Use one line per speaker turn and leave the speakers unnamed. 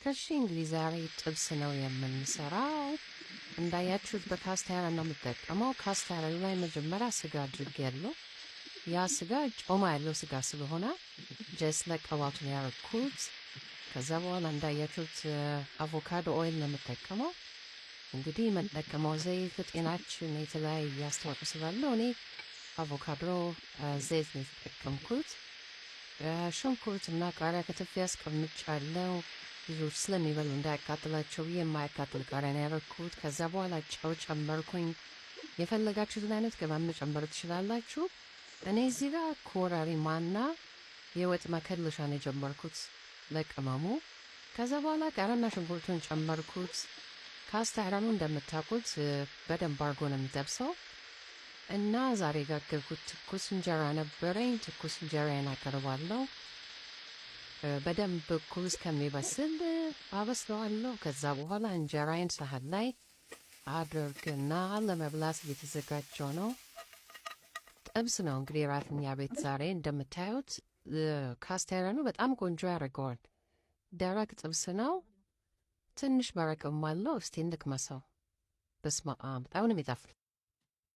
እሺ እንግዲህ ዛሬ ጥብስ ነው የምንሰራው። እንዳያችሁት በካስታራ ነው የምጠቀመው። ካስታራ ላይ መጀመሪያ ስጋ አድርጌያለሁ። ያ ስጋ ጮማ ያለው ስጋ ስለሆነ ጀስት ለቅባቱን ያረኩት። ከዛ በኋላ እንዳያችሁት አቮካዶ ኦይል ነው የምጠቀመው። እንግዲህ የምንጠቀመው ዘይት ጤናችን የተለያየ አስተዋጽኦ ስላለው እኔ አቮካዶ ዘይት ነው የተጠቀምኩት። ሽንኩርትና ቃሪያ ከትፌ አስቀምጫለሁ። ልጆች ስለሚበሉ እንዳያቃጥላቸው የማያቃጥል ቃሪያ ነው ያደረኩት። ከዛ በኋላ ጨው ጨመርኩኝ። የፈለጋችሁትን አይነት ቅመም መጨመር ትችላላችሁ። እኔ እዚህ ጋር ኮረሪማና የወጥ መከለሻ ነው የጨመርኩት ለቅመሙ። ከዛ በኋላ ቃሪያና ሽንኩርቱን ጨመርኩት። ካስታራኑ እንደምታውቁት በደንብ አድርጎ ነው የሚጠብሰው እና ዛሬ ጋገርኩት ትኩስ እንጀራ ነበረኝ። ትኩስ እንጀራዬን አቀርባለሁ። በደንብ እኩል እስከሚበስል አበስለዋለሁ። ከዛ በኋላ እንጀራዬን ሳህን ላይ አድርግና ለመብላት እየተዘጋጀው ነው። ጥብስ ነው እንግዲህ እራት እኛ ቤት ዛሬ እንደምታዩት። ካስታራኑ በጣም ቆንጆ ያደርገዋል። ደረቅ ጥብስ ነው። ትንሽ መረቅም አለው። እስቲ እንቅመሰው። በስመ አብ በጣም ነው የሚጣፍጥ።